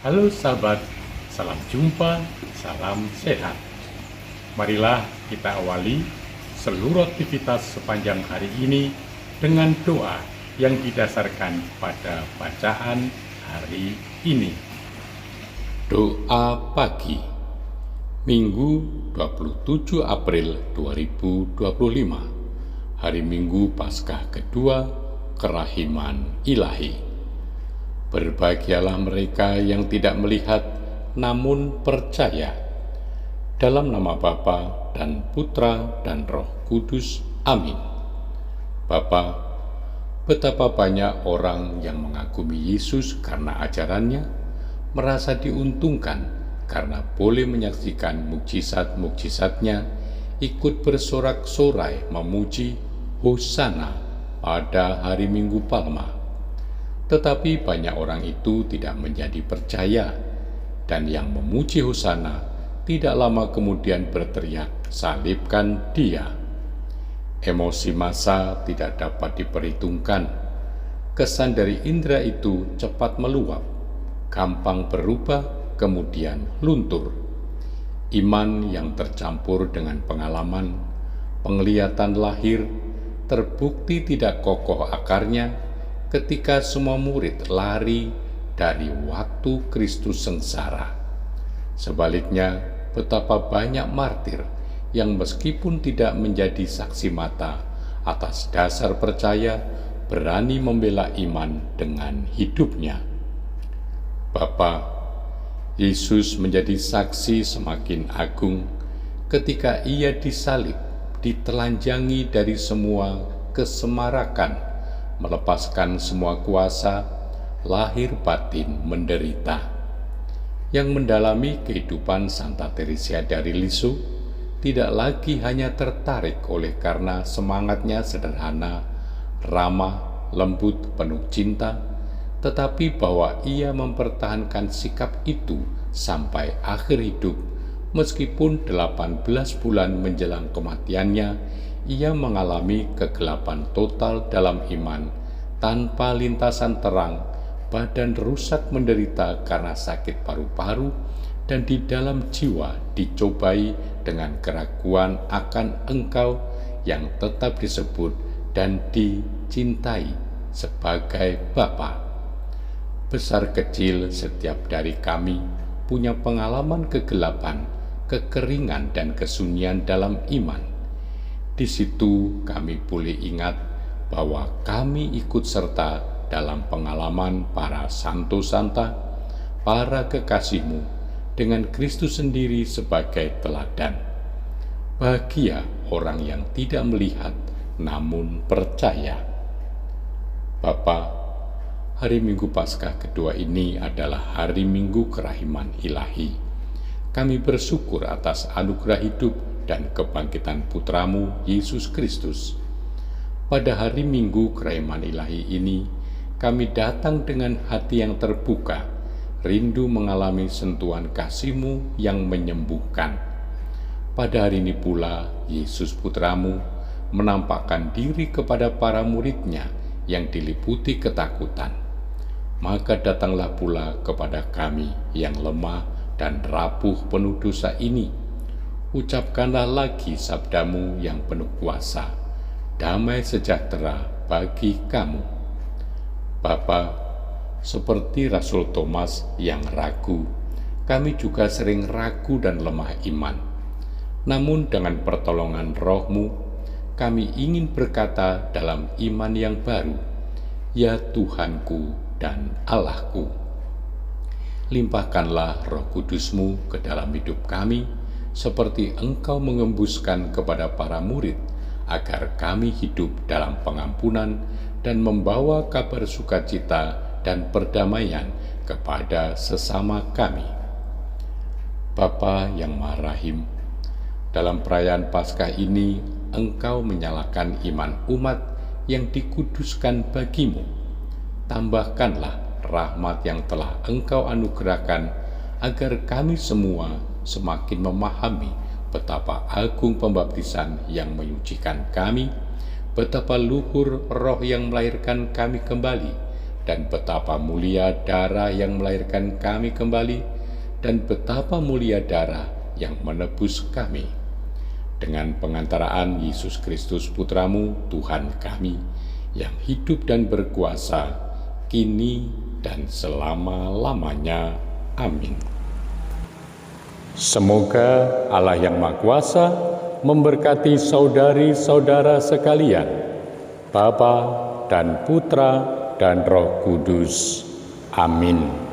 Halo sahabat, salam jumpa, salam sehat. Marilah kita awali seluruh aktivitas sepanjang hari ini dengan doa yang didasarkan pada bacaan hari ini. Doa pagi, Minggu 27 April 2025, hari Minggu Paskah kedua, Kerahiman Ilahi. Berbahagialah mereka yang tidak melihat namun percaya. Dalam nama Bapa dan Putra dan Roh Kudus. Amin. Bapa, betapa banyak orang yang mengagumi Yesus karena ajarannya, merasa diuntungkan karena boleh menyaksikan mukjizat-mukjizatnya, ikut bersorak-sorai memuji Hosana pada hari Minggu Palma. Tetapi banyak orang itu tidak menjadi percaya, dan yang memuji Hosana tidak lama kemudian berteriak, "Salibkan dia!" Emosi massa tidak dapat diperhitungkan. Kesan dari indera itu cepat meluap, gampang berubah, kemudian luntur. Iman yang tercampur dengan pengalaman, penglihatan lahir, terbukti tidak kokoh akarnya ketika semua murid lari dari waktu Kristus sengsara. Sebaliknya, betapa banyak martir yang meskipun tidak menjadi saksi mata atas dasar percaya, berani membela iman dengan hidupnya. Bapa, Yesus menjadi saksi semakin agung ketika ia disalib, ditelanjangi dari semua kesemarakan, melepaskan semua kuasa, lahir batin menderita. Yang mendalami kehidupan Santa Teresia dari Lisieux tidak lagi hanya tertarik oleh karena semangatnya sederhana, ramah, lembut, penuh cinta, tetapi bahwa ia mempertahankan sikap itu sampai akhir hidup. Meskipun 18 bulan menjelang kematiannya, ia mengalami kegelapan total dalam iman, tanpa lintasan terang, badan rusak menderita karena sakit paru-paru, dan di dalam jiwa dicobai dengan keraguan akan Engkau yang tetap disebut dan dicintai sebagai Bapa. Besar kecil setiap dari kami punya pengalaman kegelapan, kekeringan, dan kesunyian dalam iman. Di situ kami boleh ingat bahwa kami ikut serta dalam pengalaman para santo santa, para kekasih-Mu, dengan Kristus sendiri sebagai teladan. Bahagia orang yang tidak melihat namun percaya. Bapa, hari Minggu Paskah kedua ini adalah hari Minggu Kerahiman Ilahi. Kami bersyukur atas anugerah hidup dan kebangkitan Putramu, Yesus Kristus. Pada hari Minggu Kerahiman Ilahi ini, kami datang dengan hati yang terbuka, rindu mengalami sentuhan kasih-Mu yang menyembuhkan. Pada hari ini pula, Yesus Putramu menampakkan diri kepada para murid-Nya yang diliputi ketakutan. Maka datanglah pula kepada kami yang lemah dan rapuh penuh dosa ini. Ucapkanlah lagi sabda-Mu yang penuh kuasa, damai sejahtera bagi kamu. Bapa, seperti Rasul Thomas yang ragu, kami juga sering ragu dan lemah iman. Namun dengan pertolongan Roh-Mu, kami ingin berkata dalam iman yang baru, "Ya Tuhanku dan Allahku." Limpahkanlah Roh Kudus-Mu ke dalam hidup kami, seperti Engkau mengembuskan kepada para murid, agar kami hidup dalam pengampunan dan membawa kabar sukacita dan perdamaian kepada sesama kami. Bapa yang Maha Rahim, dalam perayaan Paskah ini, Engkau menyalakan iman umat yang dikuduskan bagi-Mu. Tambahkanlah rahmat yang telah Engkau anugerahkan, agar kami semua semakin memahami betapa agung pembaptisan yang menyucikan kami, betapa luhur Roh yang melahirkan kami kembali, dan betapa mulia darah yang melahirkan kami kembali, dan betapa mulia darah yang menebus kami. Dengan pengantaraan Yesus Kristus Putramu, Tuhan kami, yang hidup dan berkuasa, kini dan selama-lamanya. Amin. Semoga Allah yang Maha Kuasa memberkati saudari-saudara sekalian, Bapa dan Putra dan Roh Kudus. Amin.